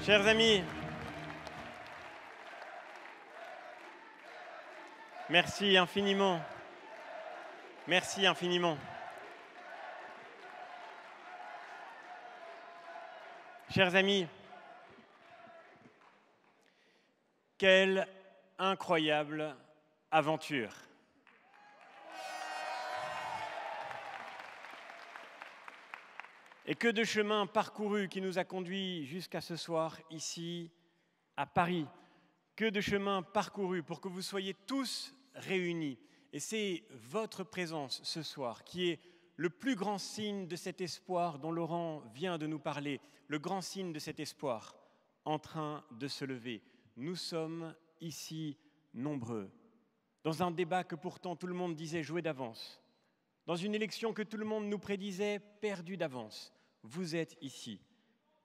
Chers amis, merci infiniment. Merci infiniment. Chers amis, quelle incroyable aventure! Et que de chemin parcouru qui nous a conduits jusqu'à ce soir, ici, à Paris. Que de chemin parcouru pour que vous soyez tous réunis. Et c'est votre présence ce soir qui est le plus grand signe de cet espoir dont Laurent vient de nous parler. Le grand signe de cet espoir en train de se lever. Nous sommes ici nombreux. Dans un débat que pourtant tout le monde disait joué d'avance. Dans une élection que tout le monde nous prédisait perdue d'avance. Vous êtes ici.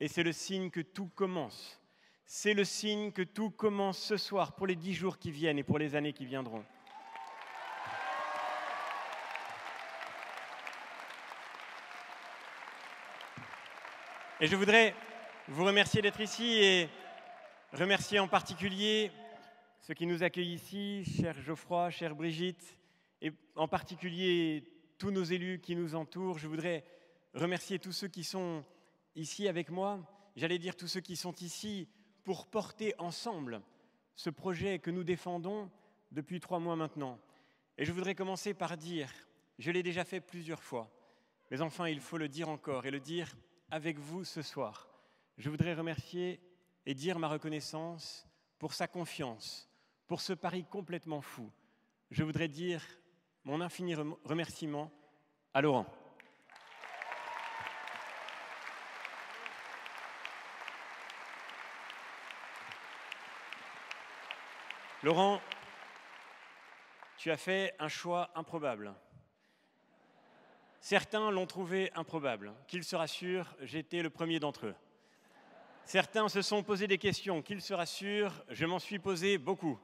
Et c'est le signe que tout commence. C'est le signe que tout commence ce soir pour les 10 jours qui viennent et pour les années qui viendront. Et je voudrais vous remercier d'être ici et remercier en particulier ceux qui nous accueillent ici, cher Geoffroy, chère Brigitte, et en particulier tous nos élus qui nous entourent. Je voudrais remercier tous ceux qui sont ici avec moi, j'allais dire tous ceux qui sont ici pour porter ensemble ce projet que nous défendons depuis 3 mois maintenant. Et je voudrais commencer par dire, je l'ai déjà fait plusieurs fois, mais enfin il faut le dire encore et le dire avec vous ce soir. Je voudrais remercier et dire ma reconnaissance pour sa confiance, pour ce pari complètement fou. Je voudrais dire mon infini remerciement à Laurent. Laurent, tu as fait un choix improbable. Certains l'ont trouvé improbable. Qu'ils se rassurent, j'étais le premier d'entre eux. Certains se sont posé des questions. Qu'ils se rassurent, je m'en suis posé beaucoup.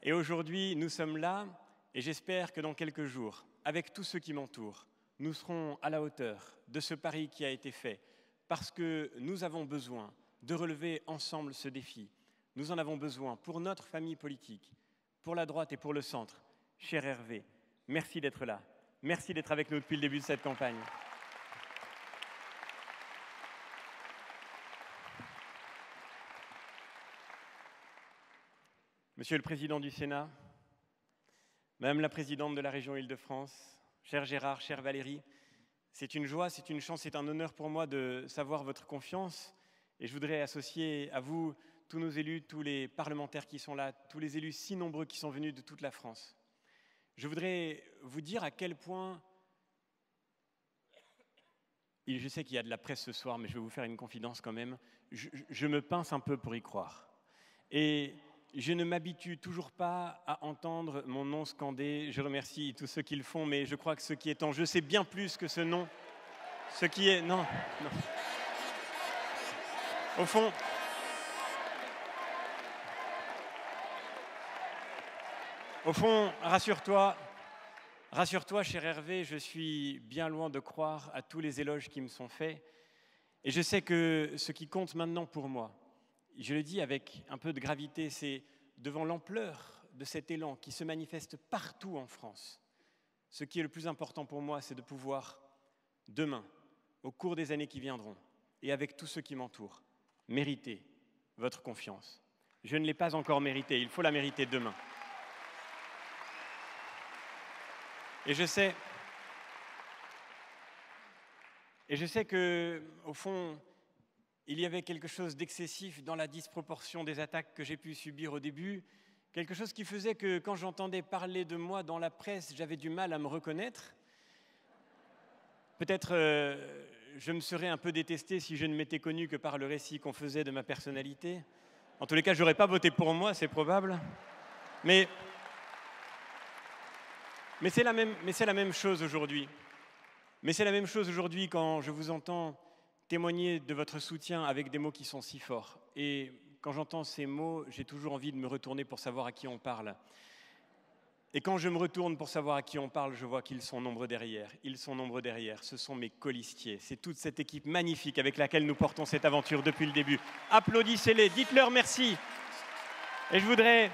Et aujourd'hui, nous sommes là, et j'espère que dans quelques jours, avec tous ceux qui m'entourent, nous serons à la hauteur de ce pari qui a été fait, parce que nous avons besoin de relever ensemble ce défi. Nous en avons besoin pour notre famille politique, pour la droite et pour le centre. Cher Hervé, merci d'être là. Merci d'être avec nous depuis le début de cette campagne. Monsieur le Président du Sénat, Madame la Présidente de la région Île-de-France, cher Gérard, chère Valérie, c'est une joie, c'est une chance, c'est un honneur pour moi de savoir votre confiance. Et je voudrais associer à vous tous nos élus, tous les parlementaires qui sont là, tous les élus si nombreux qui sont venus de toute la France. Je voudrais vous dire à quel point, et je sais qu'il y a de la presse ce soir, mais je vais vous faire une confidence quand même, je me pince un peu pour y croire. Et je ne m'habitue toujours pas à entendre mon nom scandé. Je remercie tous ceux qui le font, mais je crois que ce qui est en jeu, c'est bien plus que ce nom. Ce qui est... Non, non. Au fond... Au fond, rassure-toi, cher Hervé, je suis bien loin de croire à tous les éloges qui me sont faits. Et je sais que ce qui compte maintenant pour moi, je le dis avec un peu de gravité, c'est devant l'ampleur de cet élan qui se manifeste partout en France. Ce qui est le plus important pour moi, c'est de pouvoir, demain, au cours des années qui viendront, et avec tous ceux qui m'entourent, mériter votre confiance. Je ne l'ai pas encore méritée, il faut la mériter demain. Et je sais que, au fond, il y avait quelque chose d'excessif dans la disproportion des attaques que j'ai pu subir au début, quelque chose qui faisait que quand j'entendais parler de moi dans la presse, j'avais du mal à me reconnaître. Peut-être je me serais un peu détesté si je ne m'étais connu que par le récit qu'on faisait de ma personnalité. En tous les cas, je n'aurais pas voté pour moi, c'est probable. Mais c'est la même chose aujourd'hui. Mais c'est la même chose aujourd'hui quand je vous entends témoigner de votre soutien avec des mots qui sont si forts. Et quand j'entends ces mots, j'ai toujours envie de me retourner pour savoir à qui on parle. Et quand je me retourne pour savoir à qui on parle, je vois qu'ils sont nombreux derrière. Ils sont nombreux derrière. Ce sont mes colistiers. C'est toute cette équipe magnifique avec laquelle nous portons cette aventure depuis le début. Applaudissez-les, dites-leur merci. Et je voudrais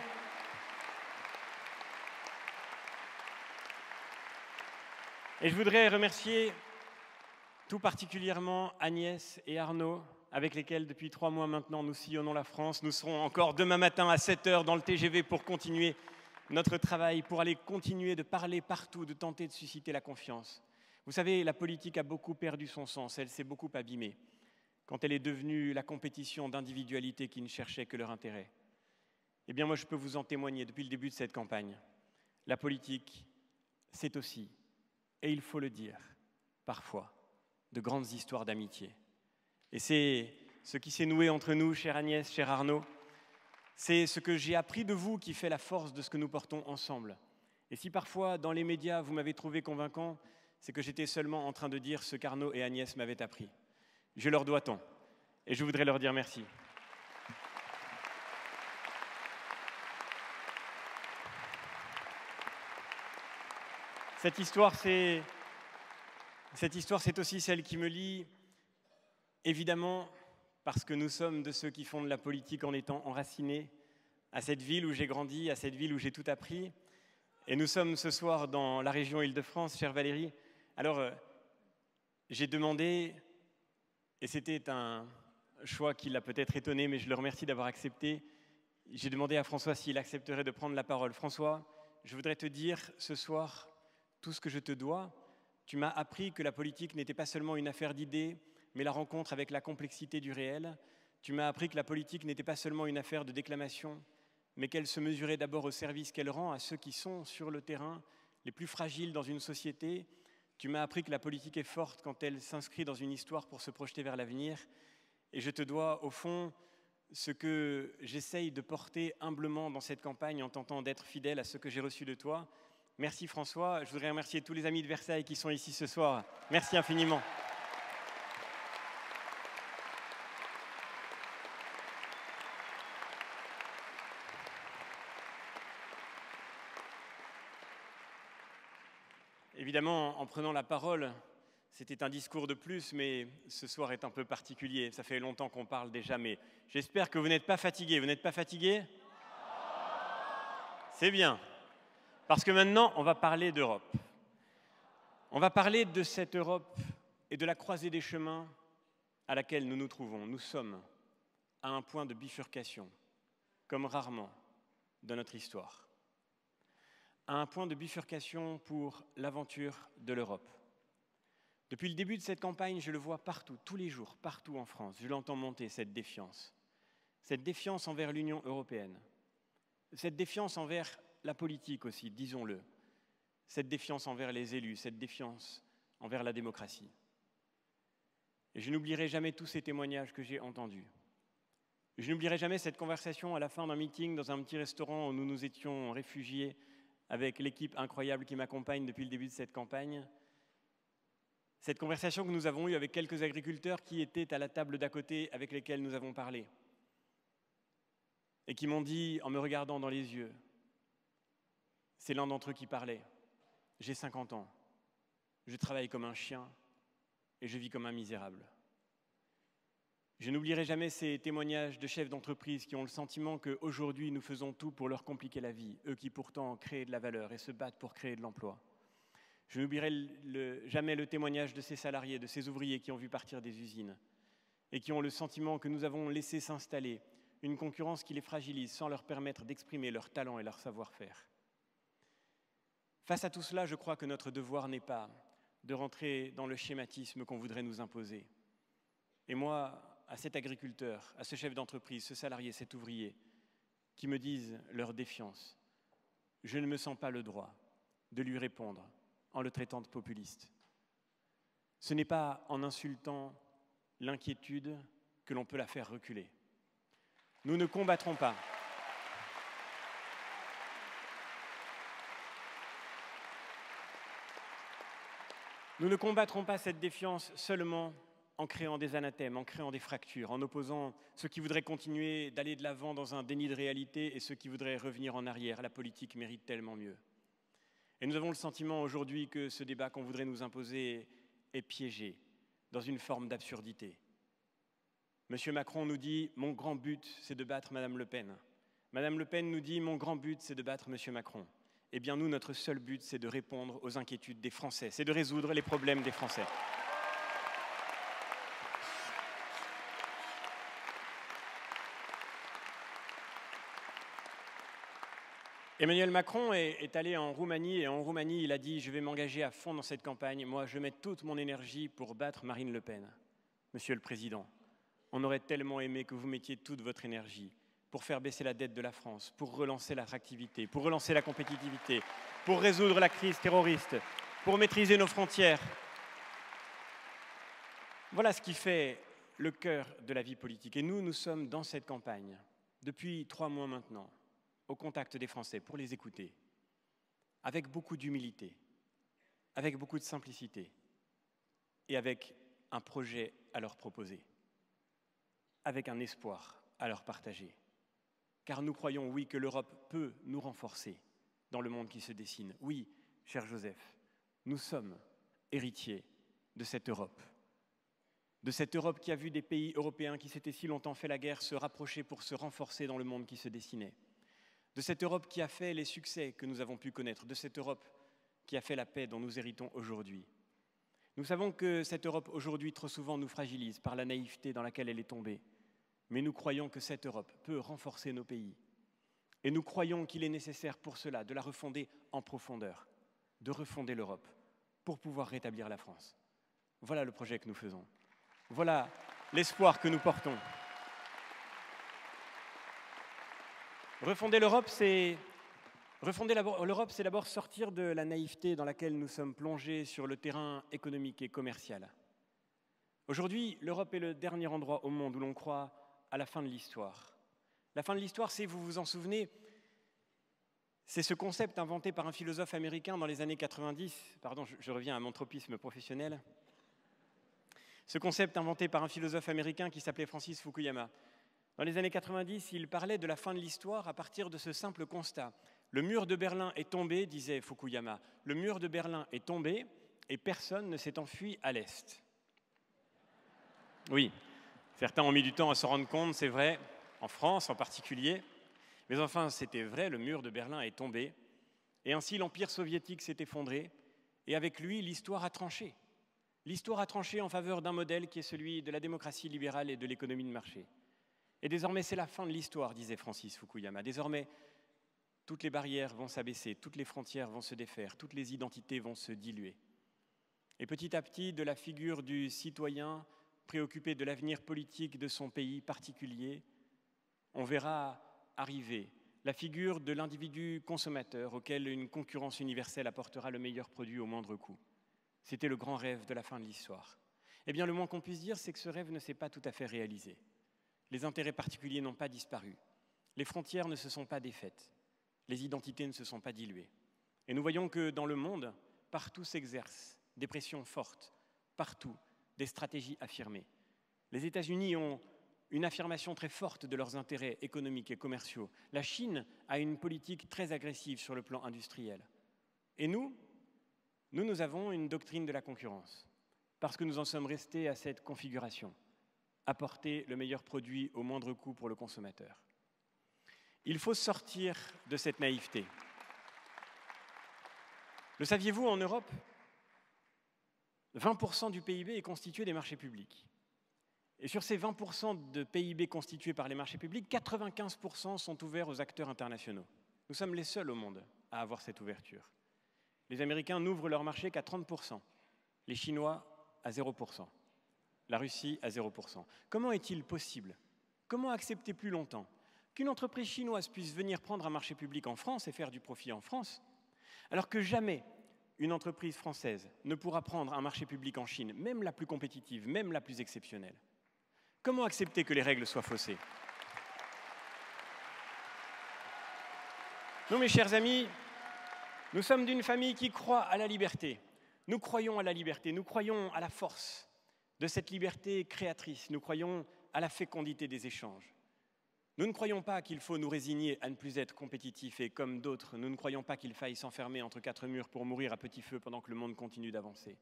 remercier tout particulièrement Agnès et Arnaud, avec lesquels depuis 3 mois maintenant nous sillonnons la France. Nous serons encore demain matin à 7 h dans le TGV pour continuer notre travail, pour aller continuer de parler partout, de tenter de susciter la confiance. Vous savez, la politique a beaucoup perdu son sens, elle s'est beaucoup abîmée quand elle est devenue la compétition d'individualités qui ne cherchaient que leur intérêt. Eh bien moi je peux vous en témoigner depuis le début de cette campagne. La politique, c'est aussi, et il faut le dire, parfois, de grandes histoires d'amitié. Et c'est ce qui s'est noué entre nous, chère Agnès, cher Arnaud. C'est ce que j'ai appris de vous qui fait la force de ce que nous portons ensemble. Et si parfois, dans les médias, vous m'avez trouvé convaincant, c'est que j'étais seulement en train de dire ce qu'Arnaud et Agnès m'avaient appris. Je leur dois tant, et je voudrais leur dire merci. Cette histoire, c'est aussi celle qui me lie, évidemment, parce que nous sommes de ceux qui font de la politique en étant enracinés à cette ville où j'ai grandi, à cette ville où j'ai tout appris. Et nous sommes ce soir dans la région Île-de-France, chère Valérie. Alors, j'ai demandé, et c'était un choix qui l'a peut-être étonné, mais je le remercie d'avoir accepté, j'ai demandé à François s'il accepterait de prendre la parole. François, je voudrais te dire ce soir tout ce que je te dois. Tu m'as appris que la politique n'était pas seulement une affaire d'idées, mais la rencontre avec la complexité du réel. Tu m'as appris que la politique n'était pas seulement une affaire de déclamation, mais qu'elle se mesurait d'abord au service qu'elle rend à ceux qui sont sur le terrain, les plus fragiles dans une société. Tu m'as appris que la politique est forte quand elle s'inscrit dans une histoire pour se projeter vers l'avenir. Et je te dois, au fond, ce que j'essaye de porter humblement dans cette campagne en tentant d'être fidèle à ce que j'ai reçu de toi. Merci François. Je voudrais remercier tous les amis de Versailles qui sont ici ce soir. Merci infiniment. Évidemment, en prenant la parole, c'était un discours de plus, mais ce soir est un peu particulier. Ça fait longtemps qu'on parle déjà, mais j'espère que vous n'êtes pas fatigués. Vous n'êtes pas fatigués ? C'est bien. Parce que maintenant, on va parler d'Europe. On va parler de cette Europe et de la croisée des chemins à laquelle nous nous trouvons. Nous sommes à un point de bifurcation, comme rarement dans notre histoire. À un point de bifurcation pour l'aventure de l'Europe. Depuis le début de cette campagne, je le vois partout, tous les jours, partout en France. Je l'entends monter, cette défiance envers l'Union européenne, cette défiance envers la politique aussi, disons-le, cette défiance envers les élus, cette défiance envers la démocratie. Et je n'oublierai jamais tous ces témoignages que j'ai entendus. Je n'oublierai jamais cette conversation à la fin d'un meeting dans un petit restaurant où nous nous étions réfugiés avec l'équipe incroyable qui m'accompagne depuis le début de cette campagne. Cette conversation que nous avons eue avec quelques agriculteurs qui étaient à la table d'à côté avec lesquels nous avons parlé et qui m'ont dit, en me regardant dans les yeux, c'est l'un d'entre eux qui parlait, j'ai 50 ans, je travaille comme un chien et je vis comme un misérable. Je n'oublierai jamais ces témoignages de chefs d'entreprise qui ont le sentiment qu'aujourd'hui nous faisons tout pour leur compliquer la vie, eux qui pourtant créent de la valeur et se battent pour créer de l'emploi. Je n'oublierai jamais le témoignage de ces salariés, de ces ouvriers qui ont vu partir des usines et qui ont le sentiment que nous avons laissé s'installer une concurrence qui les fragilise sans leur permettre d'exprimer leur talent et leur savoir-faire. Face à tout cela, je crois que notre devoir n'est pas de rentrer dans le schématisme qu'on voudrait nous imposer. Et moi, à cet agriculteur, à ce chef d'entreprise, ce salarié, cet ouvrier, qui me disent leur défiance, je ne me sens pas le droit de lui répondre en le traitant de populiste. Ce n'est pas en insultant l'inquiétude que l'on peut la faire reculer. Nous ne combattrons pas. Nous ne combattrons pas cette défiance seulement en créant des anathèmes, en créant des fractures, en opposant ceux qui voudraient continuer d'aller de l'avant dans un déni de réalité et ceux qui voudraient revenir en arrière. La politique mérite tellement mieux. Et nous avons le sentiment aujourd'hui que ce débat qu'on voudrait nous imposer est piégé dans une forme d'absurdité. Monsieur Macron nous dit « Mon grand but, c'est de battre Madame Le Pen ». Madame Le Pen nous dit « Mon grand but, c'est de battre Monsieur Macron ». Eh bien, nous, notre seul but, c'est de répondre aux inquiétudes des Français, c'est de résoudre les problèmes des Français. Emmanuel Macron est allé en Roumanie et en Roumanie, il a dit « Je vais m'engager à fond dans cette campagne. Moi, je mets toute mon énergie pour battre Marine Le Pen. » Monsieur le Président, on aurait tellement aimé que vous mettiez toute votre énergie pour faire baisser la dette de la France, pour relancer l'attractivité, pour relancer la compétitivité, pour résoudre la crise terroriste, pour maîtriser nos frontières. Voilà ce qui fait le cœur de la vie politique. Et nous sommes dans cette campagne, depuis 3 mois maintenant, au contact des Français, pour les écouter, avec beaucoup d'humilité, avec beaucoup de simplicité et avec un projet à leur proposer, avec un espoir à leur partager. Car nous croyons, oui, que l'Europe peut nous renforcer dans le monde qui se dessine. Oui, cher Joseph, nous sommes héritiers de cette Europe qui a vu des pays européens qui s'étaient si longtemps fait la guerre se rapprocher pour se renforcer dans le monde qui se dessinait. De cette Europe qui a fait les succès que nous avons pu connaître, de cette Europe qui a fait la paix dont nous héritons aujourd'hui. Nous savons que cette Europe aujourd'hui trop souvent nous fragilise par la naïveté dans laquelle elle est tombée. Mais nous croyons que cette Europe peut renforcer nos pays. Et nous croyons qu'il est nécessaire pour cela de la refonder en profondeur, de refonder l'Europe pour pouvoir rétablir la France. Voilà le projet que nous faisons. Voilà l'espoir que nous portons. Refonder l'Europe, c'est d'abord sortir de la naïveté dans laquelle nous sommes plongés sur le terrain économique et commercial. Aujourd'hui, l'Europe est le dernier endroit au monde où l'on croit à la fin de l'histoire. La fin de l'histoire, c'est, vous vous en souvenez, c'est ce concept inventé par un philosophe américain dans les années 90. Pardon, je reviens à mon tropisme professionnel. Ce concept inventé par un philosophe américain qui s'appelait Francis Fukuyama. Dans les années 90, il parlait de la fin de l'histoire à partir de ce simple constat. Le mur de Berlin est tombé, disait Fukuyama. Le mur de Berlin est tombé et personne ne s'est enfui à l'Est. Oui. Certains ont mis du temps à se rendre compte, c'est vrai, en France en particulier. Mais enfin, c'était vrai, le mur de Berlin est tombé. Et ainsi, l'Empire soviétique s'est effondré. Et avec lui, l'histoire a tranché. L'histoire a tranché en faveur d'un modèle qui est celui de la démocratie libérale et de l'économie de marché. Et désormais, c'est la fin de l'histoire, disait Francis Fukuyama. Désormais, toutes les barrières vont s'abaisser, toutes les frontières vont se défaire, toutes les identités vont se diluer. Et petit à petit, de la figure du citoyen préoccupé de l'avenir politique de son pays particulier, on verra arriver la figure de l'individu consommateur auquel une concurrence universelle apportera le meilleur produit au moindre coût. C'était le grand rêve de la fin de l'histoire. Eh bien, le moins qu'on puisse dire, c'est que ce rêve ne s'est pas tout à fait réalisé. Les intérêts particuliers n'ont pas disparu. Les frontières ne se sont pas défaites. Les identités ne se sont pas diluées. Et nous voyons que dans le monde, partout s'exercent des pressions fortes, partout des stratégies affirmées. Les États-Unis ont une affirmation très forte de leurs intérêts économiques et commerciaux. La Chine a une politique très agressive sur le plan industriel. Et nous avons une doctrine de la concurrence, parce que nous en sommes restés à cette configuration, apporter le meilleur produit au moindre coût pour le consommateur. Il faut sortir de cette naïveté. Le saviez-vous, en Europe, 20% du PIB est constitué des marchés publics. Et sur ces 20% de PIB constitués par les marchés publics, 95% sont ouverts aux acteurs internationaux. Nous sommes les seuls au monde à avoir cette ouverture. Les Américains n'ouvrent leur marché qu'à 30%, les Chinois à 0%, la Russie à 0%. Comment est-il possible? Comment accepter plus longtemps qu'une entreprise chinoise puisse venir prendre un marché public en France et faire du profit en France, alors que jamais une entreprise française ne pourra prendre un marché public en Chine, même la plus compétitive, même la plus exceptionnelle? Comment accepter que les règles soient faussées? Nous, mes chers amis, nous sommes d'une famille qui croit à la liberté. Nous croyons à la liberté, nous croyons à la force de cette liberté créatrice, nous croyons à la fécondité des échanges. Nous ne croyons pas qu'il faut nous résigner à ne plus être compétitifs et comme d'autres, nous ne croyons pas qu'il faille s'enfermer entre quatre murs pour mourir à petit feu pendant que le monde continue d'avancer.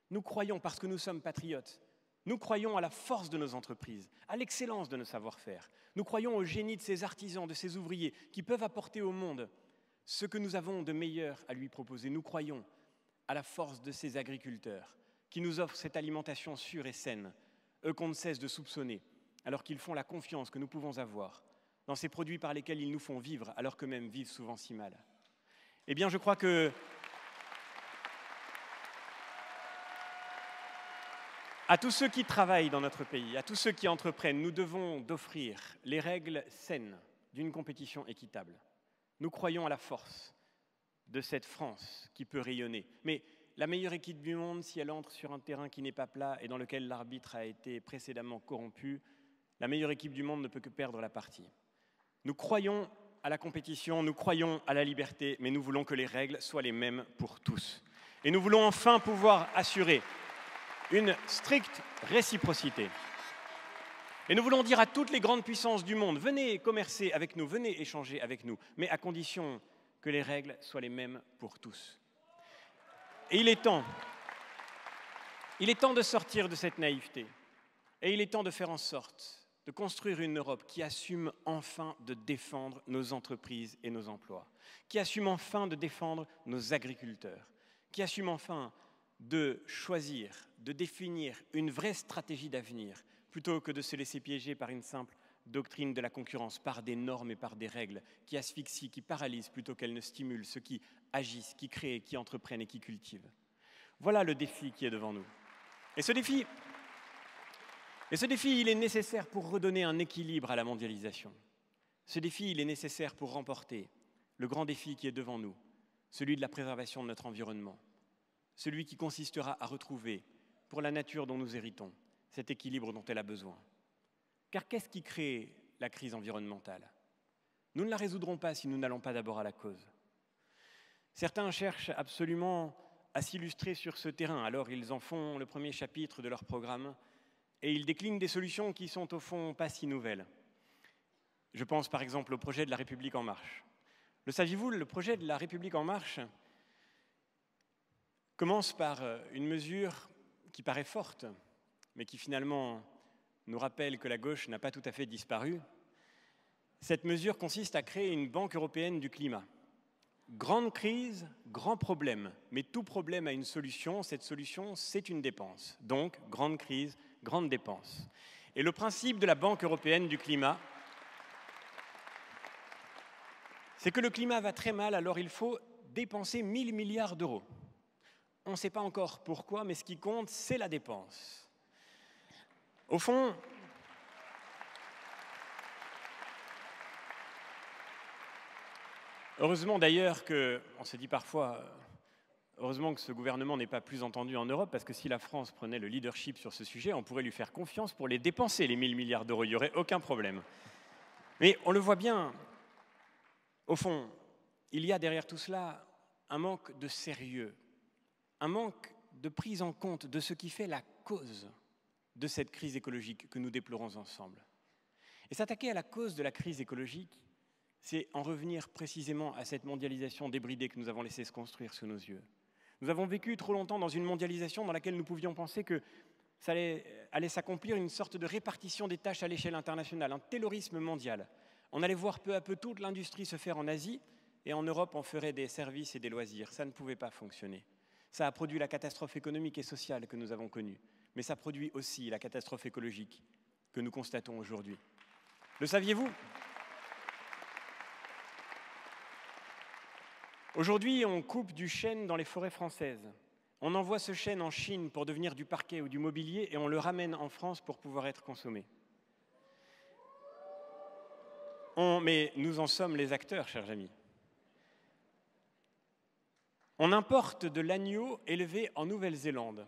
Nous croyons, parce que nous sommes patriotes, nous croyons à la force de nos entreprises, à l'excellence de nos savoir-faire. Nous croyons au génie de ces artisans, de ces ouvriers qui peuvent apporter au monde ce que nous avons de meilleur à lui proposer. Nous croyons à la force de ces agriculteurs qui nous offrent cette alimentation sûre et saine, eux qu'on ne cesse de soupçonner, alors qu'ils font la confiance que nous pouvons avoir dans ces produits par lesquels ils nous font vivre, alors qu'eux-mêmes vivent souvent si mal. Eh bien, je crois que à tous ceux qui travaillent dans notre pays, à tous ceux qui entreprennent, nous devons d'offrir les règles saines d'une compétition équitable. Nous croyons à la force de cette France qui peut rayonner. Mais la meilleure équipe du monde, si elle entre sur un terrain qui n'est pas plat et dans lequel l'arbitre a été précédemment corrompu, la meilleure équipe du monde ne peut que perdre la partie. Nous croyons à la compétition, nous croyons à la liberté, mais nous voulons que les règles soient les mêmes pour tous. Et nous voulons enfin pouvoir assurer une stricte réciprocité. Et nous voulons dire à toutes les grandes puissances du monde, venez commercer avec nous, venez échanger avec nous, mais à condition que les règles soient les mêmes pour tous. Et il est temps de sortir de cette naïveté. Et il est temps de faire en sorte de construire une Europe qui assume enfin de défendre nos entreprises et nos emplois, qui assume enfin de défendre nos agriculteurs, qui assume enfin de choisir, de définir une vraie stratégie d'avenir, plutôt que de se laisser piéger par une simple doctrine de la concurrence, par des normes et par des règles qui asphyxient, qui paralysent plutôt qu'elles ne stimulent ceux qui agissent, qui créent, qui entreprennent et qui cultivent. Voilà le défi qui est devant nous. Et ce défi, il est nécessaire pour redonner un équilibre à la mondialisation. Ce défi, il est nécessaire pour remporter le grand défi qui est devant nous, celui de la préservation de notre environnement, celui qui consistera à retrouver, pour la nature dont nous héritons, cet équilibre dont elle a besoin. Car qu'est-ce qui crée la crise environnementale? Nous ne la résoudrons pas si nous n'allons pas d'abord à la cause. Certains cherchent absolument à s'illustrer sur ce terrain, alors ils en font le premier chapitre de leur programme et ils déclinent des solutions qui sont au fond pas si nouvelles. Je pense par exemple au projet de la République En Marche. Le saviez-vous, le projet de la République En Marche commence par une mesure qui paraît forte, mais qui finalement nous rappelle que la gauche n'a pas tout à fait disparu. Cette mesure consiste à créer une banque européenne du climat. Grande crise, grand problème, mais tout problème a une solution. Cette solution, c'est une dépense. Donc, grande crise, grande dépense. Et le principe de la Banque européenne du climat, c'est que le climat va très mal, alors il faut dépenser 1 000 milliards d'euros. On ne sait pas encore pourquoi, mais ce qui compte, c'est la dépense. Au fond, heureusement d'ailleurs on se dit parfois, heureusement que ce gouvernement n'est pas plus entendu en Europe, parce que si la France prenait le leadership sur ce sujet, on pourrait lui faire confiance pour les dépenser, les 1 000 milliards d'euros, il n'y aurait aucun problème. Mais on le voit bien, au fond, il y a derrière tout cela un manque de sérieux, un manque de prise en compte de ce qui fait la cause de cette crise écologique que nous déplorons ensemble. Et s'attaquer à la cause de la crise écologique, c'est en revenir précisément à cette mondialisation débridée que nous avons laissé se construire sous nos yeux. Nous avons vécu trop longtemps dans une mondialisation dans laquelle nous pouvions penser que ça allait s'accomplir une sorte de répartition des tâches à l'échelle internationale, un taylorisme mondial. On allait voir peu à peu toute l'industrie se faire en Asie, et en Europe, on ferait des services et des loisirs. Ça ne pouvait pas fonctionner. Ça a produit la catastrophe économique et sociale que nous avons connue, mais ça produit aussi la catastrophe écologique que nous constatons aujourd'hui. Le saviez-vous ? Aujourd'hui, on coupe du chêne dans les forêts françaises. On envoie ce chêne en Chine pour devenir du parquet ou du mobilier et on le ramène en France pour pouvoir être consommé. Mais nous en sommes les acteurs, chers amis. On importe de l'agneau élevé en Nouvelle-Zélande,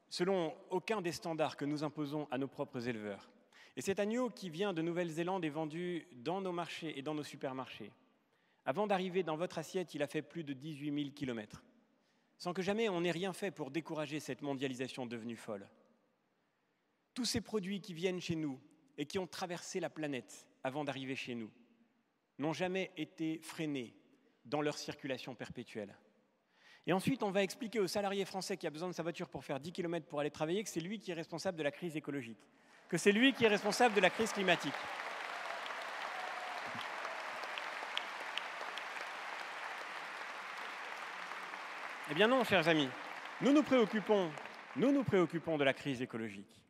selon aucun des standards que nous imposons à nos propres éleveurs. Et cet agneau qui vient de Nouvelle-Zélande est vendu dans nos marchés et dans nos supermarchés. Avant d'arriver dans votre assiette, il a fait plus de 18 000 kilomètres, sans que jamais on n'ait rien fait pour décourager cette mondialisation devenue folle. Tous ces produits qui viennent chez nous et qui ont traversé la planète avant d'arriver chez nous n'ont jamais été freinés dans leur circulation perpétuelle. Et ensuite, on va expliquer au salarié français qui a besoin de sa voiture pour faire 10 km pour aller travailler que c'est lui qui est responsable de la crise écologique, que c'est lui qui est responsable de la crise climatique. Eh bien non, chers amis, nous nous préoccupons de la crise écologique.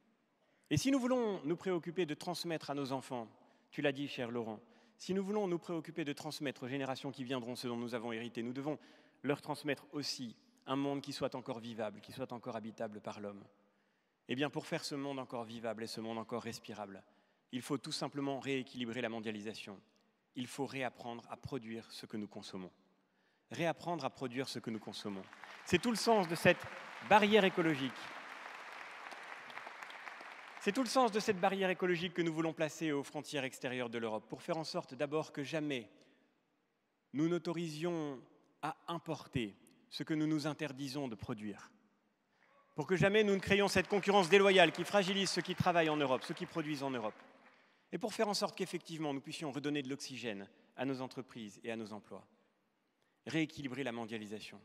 Et si nous voulons nous préoccuper de transmettre à nos enfants, tu l'as dit, cher Laurent, si nous voulons nous préoccuper de transmettre aux générations qui viendront ce dont nous avons hérité, nous devons leur transmettre aussi un monde qui soit encore vivable, qui soit encore habitable par l'homme. Eh bien, pour faire ce monde encore vivable et ce monde encore respirable, il faut tout simplement rééquilibrer la mondialisation. Il faut réapprendre à produire ce que nous consommons. Réapprendre à produire ce que nous consommons. C'est tout le sens de cette barrière écologique. C'est tout le sens de cette barrière écologique que nous voulons placer aux frontières extérieures de l'Europe, pour faire en sorte d'abord que jamais nous n'autorisions à importer ce que nous nous interdisons de produire. Pour que jamais nous ne créions cette concurrence déloyale qui fragilise ceux qui travaillent en Europe, ceux qui produisent en Europe. Et pour faire en sorte qu'effectivement nous puissions redonner de l'oxygène à nos entreprises et à nos emplois. Rééquilibrer la mondialisation.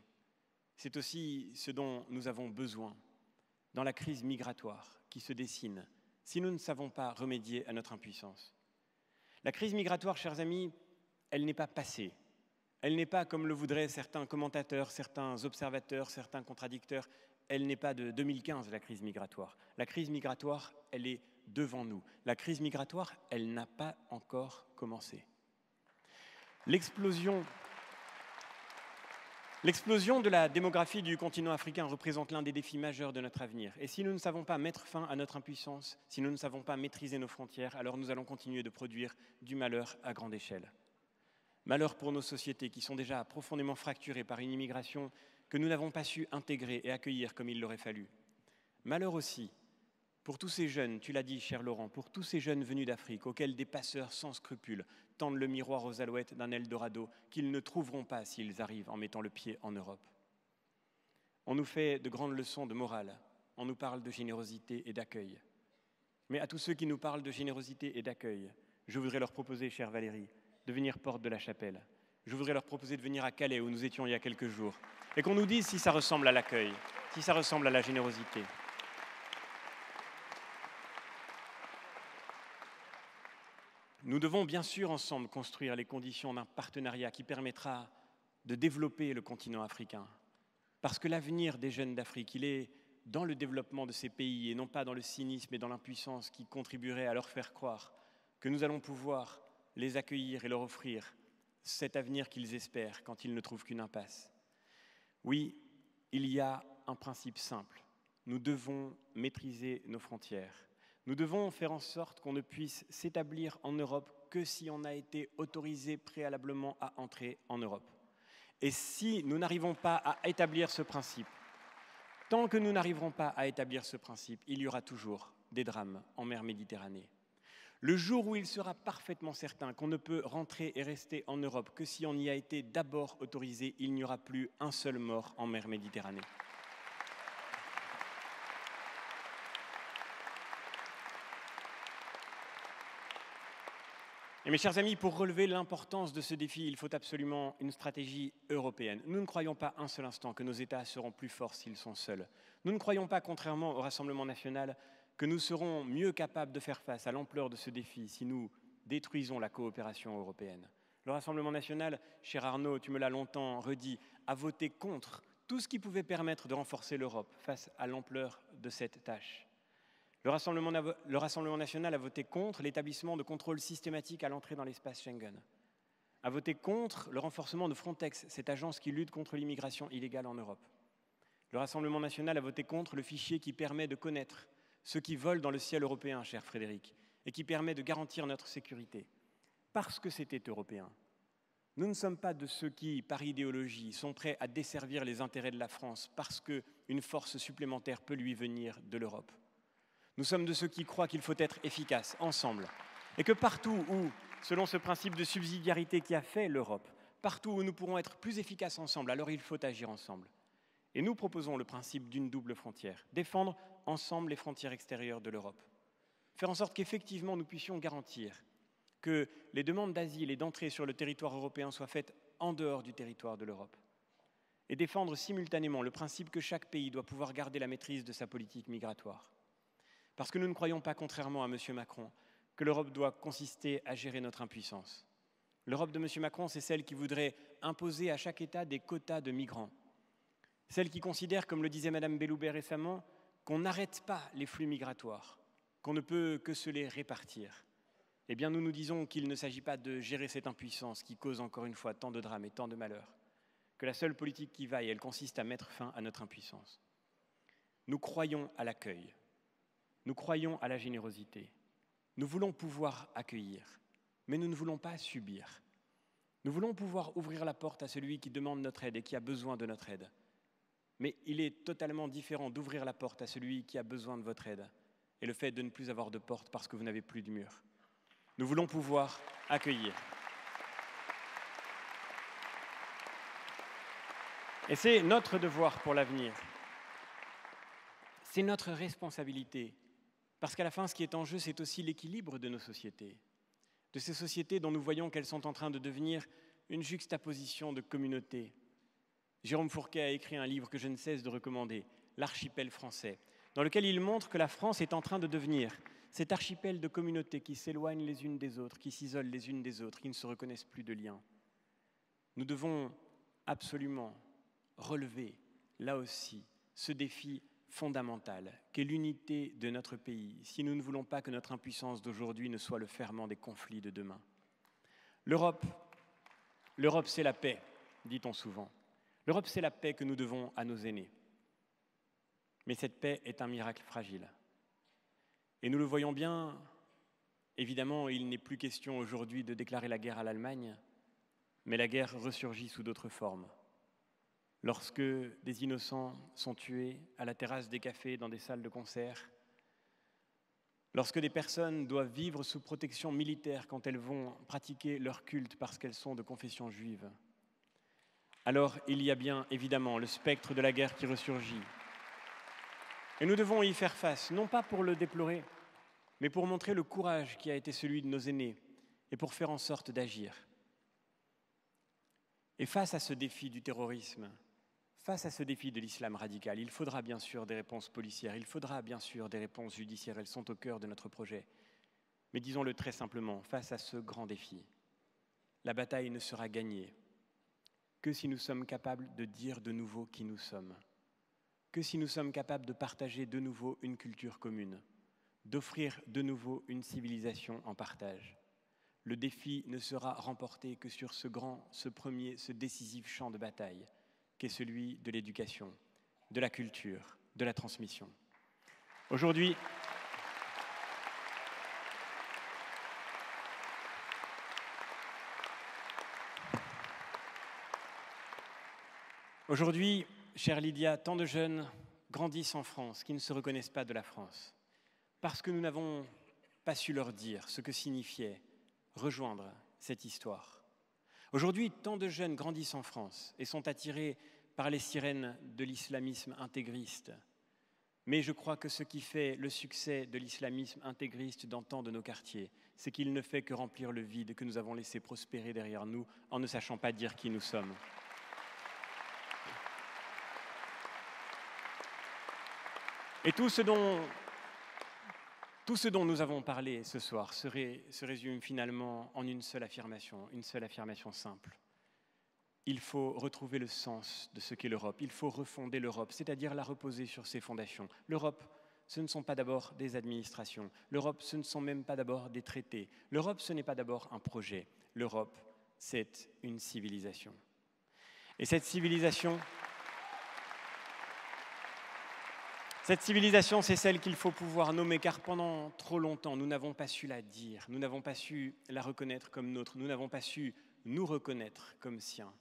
C'est aussi ce dont nous avons besoin dans la crise migratoire qui se dessine si nous ne savons pas remédier à notre impuissance. La crise migratoire, chers amis, elle n'est pas passée. Elle n'est pas, comme le voudraient certains commentateurs, certains observateurs, certains contradicteurs, elle n'est pas de 2015, la crise migratoire. La crise migratoire, elle est devant nous. La crise migratoire, elle n'a pas encore commencé. L'explosion de la démographie du continent africain représente l'un des défis majeurs de notre avenir. Et si nous ne savons pas mettre fin à notre impuissance, si nous ne savons pas maîtriser nos frontières, alors nous allons continuer de produire du malheur à grande échelle. Malheur pour nos sociétés qui sont déjà profondément fracturées par une immigration que nous n'avons pas su intégrer et accueillir comme il l'aurait fallu. Malheur aussi pour tous ces jeunes, tu l'as dit, cher Laurent, pour tous ces jeunes venus d'Afrique, auxquels des passeurs sans scrupules tendent le miroir aux alouettes d'un Eldorado qu'ils ne trouveront pas s'ils arrivent en mettant le pied en Europe. On nous fait de grandes leçons de morale, on nous parle de générosité et d'accueil. Mais à tous ceux qui nous parlent de générosité et d'accueil, je voudrais leur proposer, chère Valérie, de venir porte de la Chapelle. Je voudrais leur proposer de venir à Calais, où nous étions il y a quelques jours, et qu'on nous dise si ça ressemble à l'accueil, si ça ressemble à la générosité. Nous devons bien sûr ensemble construire les conditions d'un partenariat qui permettra de développer le continent africain. Parce que l'avenir des jeunes d'Afrique, il est dans le développement de ces pays et non pas dans le cynisme et dans l'impuissance qui contribuerait à leur faire croire que nous allons pouvoir les accueillir et leur offrir cet avenir qu'ils espèrent quand ils ne trouvent qu'une impasse. Oui, il y a un principe simple. Nous devons maîtriser nos frontières. Nous devons faire en sorte qu'on ne puisse s'établir en Europe que si on a été autorisé préalablement à entrer en Europe. Et si nous n'arrivons pas à établir ce principe, tant que nous n'arriverons pas à établir ce principe, il y aura toujours des drames en mer Méditerranée. Le jour où il sera parfaitement certain qu'on ne peut rentrer et rester en Europe que si on y a été d'abord autorisé, il n'y aura plus un seul mort en mer Méditerranée. Et mes chers amis, pour relever l'importance de ce défi, il faut absolument une stratégie européenne. Nous ne croyons pas un seul instant que nos États seront plus forts s'ils sont seuls. Nous ne croyons pas, contrairement au Rassemblement national, que nous serons mieux capables de faire face à l'ampleur de ce défi si nous détruisons la coopération européenne. Le Rassemblement national, cher Arnaud, tu me l'as longtemps redit, a voté contre tout ce qui pouvait permettre de renforcer l'Europe face à l'ampleur de cette tâche. Le Rassemblement national a voté contre l'établissement de contrôles systématiques à l'entrée dans l'espace Schengen, a voté contre le renforcement de Frontex, cette agence qui lutte contre l'immigration illégale en Europe. Le Rassemblement national a voté contre le fichier qui permet de connaître ceux qui volent dans le ciel européen, cher Frédéric, et qui permet de garantir notre sécurité, parce que c'était européen. Nous ne sommes pas de ceux qui, par idéologie, sont prêts à desservir les intérêts de la France parce qu'une force supplémentaire peut lui venir de l'Europe. Nous sommes de ceux qui croient qu'il faut être efficace, ensemble, et que partout où, selon ce principe de subsidiarité qui a fait l'Europe, partout où nous pourrons être plus efficaces ensemble, alors il faut agir ensemble. Et nous proposons le principe d'une double frontière, défendre ensemble les frontières extérieures de l'Europe, faire en sorte qu'effectivement nous puissions garantir que les demandes d'asile et d'entrée sur le territoire européen soient faites en dehors du territoire de l'Europe. Et défendre simultanément le principe que chaque pays doit pouvoir garder la maîtrise de sa politique migratoire. Parce que nous ne croyons pas, contrairement à M. Macron, que l'Europe doit consister à gérer notre impuissance. L'Europe de M. Macron, c'est celle qui voudrait imposer à chaque État des quotas de migrants. Celle qui considère, comme le disait Mme Belloubet récemment, qu'on n'arrête pas les flux migratoires, qu'on ne peut que se les répartir. Eh bien, nous nous disons qu'il ne s'agit pas de gérer cette impuissance qui cause encore une fois tant de drames et tant de malheurs, que la seule politique qui vaille, elle consiste à mettre fin à notre impuissance. Nous croyons à l'accueil, nous croyons à la générosité, nous voulons pouvoir accueillir, mais nous ne voulons pas subir. Nous voulons pouvoir ouvrir la porte à celui qui demande notre aide et qui a besoin de notre aide. Mais il est totalement différent d'ouvrir la porte à celui qui a besoin de votre aide et le fait de ne plus avoir de porte parce que vous n'avez plus de mur. Nous voulons pouvoir accueillir. Et c'est notre devoir pour l'avenir. C'est notre responsabilité. Parce qu'à la fin, ce qui est en jeu, c'est aussi l'équilibre de nos sociétés. De ces sociétés dont nous voyons qu'elles sont en train de devenir une juxtaposition de communautés. Jérôme Fourquet a écrit un livre que je ne cesse de recommander, L'archipel français, dans lequel il montre que la France est en train de devenir cet archipel de communautés qui s'éloignent les unes des autres, qui s'isolent les unes des autres, qui ne se reconnaissent plus de liens. Nous devons absolument relever, là aussi, ce défi fondamental qu'est l'unité de notre pays, si nous ne voulons pas que notre impuissance d'aujourd'hui ne soit le ferment des conflits de demain. L'Europe, c'est la paix, dit-on souvent. L'Europe, c'est la paix que nous devons à nos aînés. Mais cette paix est un miracle fragile. Et nous le voyons bien, évidemment, il n'est plus question aujourd'hui de déclarer la guerre à l'Allemagne, mais la guerre ressurgit sous d'autres formes. Lorsque des innocents sont tués à la terrasse des cafés, dans des salles de concert, lorsque des personnes doivent vivre sous protection militaire quand elles vont pratiquer leur culte parce qu'elles sont de confession juive, alors il y a bien évidemment le spectre de la guerre qui ressurgit. Et nous devons y faire face, non pas pour le déplorer, mais pour montrer le courage qui a été celui de nos aînés et pour faire en sorte d'agir. Et face à ce défi du terrorisme, face à ce défi de l'islam radical, il faudra bien sûr des réponses policières, il faudra bien sûr des réponses judiciaires, elles sont au cœur de notre projet. Mais disons-le très simplement, face à ce grand défi, la bataille ne sera gagnée que si nous sommes capables de dire de nouveau qui nous sommes, que si nous sommes capables de partager de nouveau une culture commune, d'offrir de nouveau une civilisation en partage. Le défi ne sera remporté que sur ce premier, ce décisif champ de bataille, qu'est celui de l'éducation, de la culture, de la transmission. Aujourd'hui, chère Lydia, tant de jeunes grandissent en France qui ne se reconnaissent pas de la France, parce que nous n'avons pas su leur dire ce que signifiait rejoindre cette histoire. Aujourd'hui, tant de jeunes grandissent en France et sont attirés par les sirènes de l'islamisme intégriste. Mais je crois que ce qui fait le succès de l'islamisme intégriste dans tant de nos quartiers, c'est qu'il ne fait que remplir le vide que nous avons laissé prospérer derrière nous en ne sachant pas dire qui nous sommes. Et tout ce dont nous avons parlé ce soir se résume finalement en une seule affirmation simple. Il faut retrouver le sens de ce qu'est l'Europe. Il faut refonder l'Europe, c'est-à-dire la reposer sur ses fondations. L'Europe, ce ne sont pas d'abord des administrations. L'Europe, ce ne sont même pas d'abord des traités. L'Europe, ce n'est pas d'abord un projet. L'Europe, c'est une civilisation. Et cette civilisation, c'est celle qu'il faut pouvoir nommer, car pendant trop longtemps, nous n'avons pas su la dire, nous n'avons pas su la reconnaître comme nôtre, nous n'avons pas su nous reconnaître comme siens.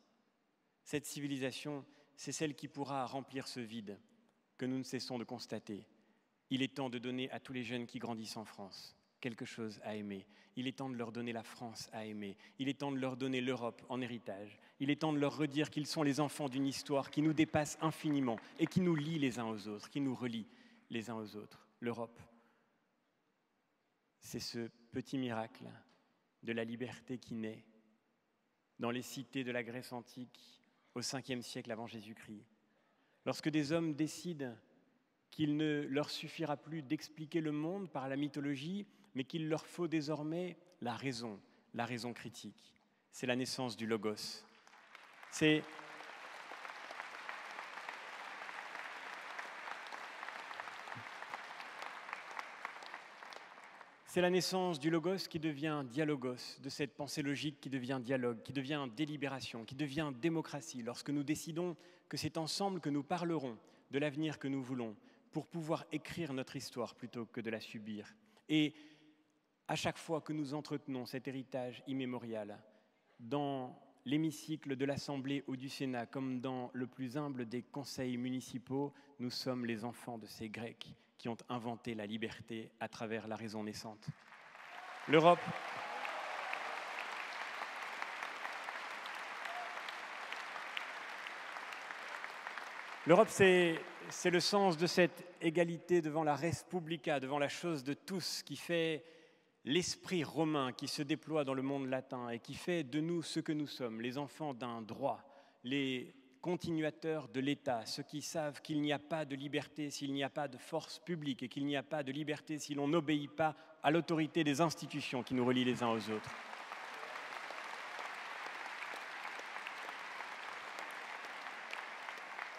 Cette civilisation, c'est celle qui pourra remplir ce vide que nous ne cessons de constater. Il est temps de donner à tous les jeunes qui grandissent en France quelque chose à aimer. Il est temps de leur donner la France à aimer. Il est temps de leur donner l'Europe en héritage. Il est temps de leur redire qu'ils sont les enfants d'une histoire qui nous dépasse infiniment et qui nous lie les uns aux autres, qui nous relie les uns aux autres. L'Europe, c'est ce petit miracle de la liberté qui naît dans les cités de la Grèce antique au 5e siècle avant Jésus-Christ. Lorsque des hommes décident qu'il ne leur suffira plus d'expliquer le monde par la mythologie, mais qu'il leur faut désormais la raison critique. C'est la naissance du Logos. C'est la naissance du Logos qui devient dialogos, de cette pensée logique qui devient dialogue, qui devient délibération, qui devient démocratie, lorsque nous décidons que c'est ensemble que nous parlerons de l'avenir que nous voulons, pour pouvoir écrire notre histoire plutôt que de la subir. Et à chaque fois que nous entretenons cet héritage immémorial, dans l'hémicycle de l'Assemblée ou du Sénat, comme dans le plus humble des conseils municipaux, nous sommes les enfants de ces Grecs qui ont inventé la liberté à travers la raison naissante. L'Europe c'est le sens de cette égalité devant la res publica, devant la chose de tous, qui fait l'esprit romain qui se déploie dans le monde latin et qui fait de nous ce que nous sommes, les enfants d'un droit, les continuateurs de l'État, ceux qui savent qu'il n'y a pas de liberté s'il n'y a pas de force publique et qu'il n'y a pas de liberté si l'on n'obéit pas à l'autorité des institutions qui nous relient les uns aux autres.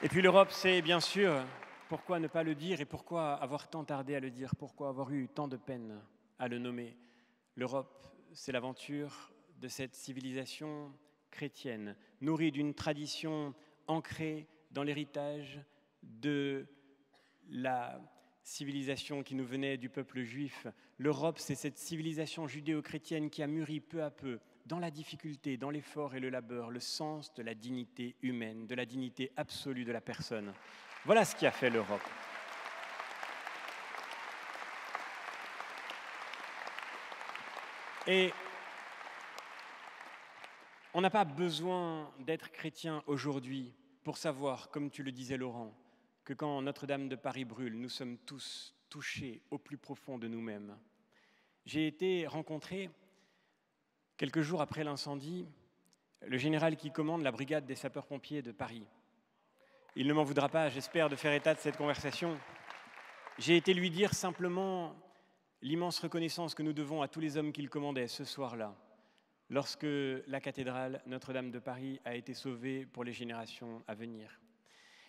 Et puis l'Europe, c'est bien sûr, pourquoi ne pas le dire et pourquoi avoir tant tardé à le dire, pourquoi avoir eu tant de peine à le nommer. L'Europe, c'est l'aventure de cette civilisation chrétienne, nourrie d'une tradition ancrée dans l'héritage de la civilisation qui nous venait du peuple juif. L'Europe, c'est cette civilisation judéo-chrétienne qui a mûri peu à peu, dans la difficulté, dans l'effort et le labeur, le sens de la dignité humaine, de la dignité absolue de la personne. Voilà ce qui a fait l'Europe. Et on n'a pas besoin d'être chrétien aujourd'hui pour savoir, comme tu le disais Laurent, que quand Notre-Dame de Paris brûle, nous sommes tous touchés au plus profond de nous-mêmes. J'ai été rencontrer, quelques jours après l'incendie, le général qui commande la brigade des sapeurs-pompiers de Paris. Il ne m'en voudra pas, j'espère, de faire état de cette conversation. J'ai été lui dire simplement l'immense reconnaissance que nous devons à tous les hommes qu'il commandait ce soir-là, lorsque la cathédrale Notre-Dame de Paris a été sauvée pour les générations à venir.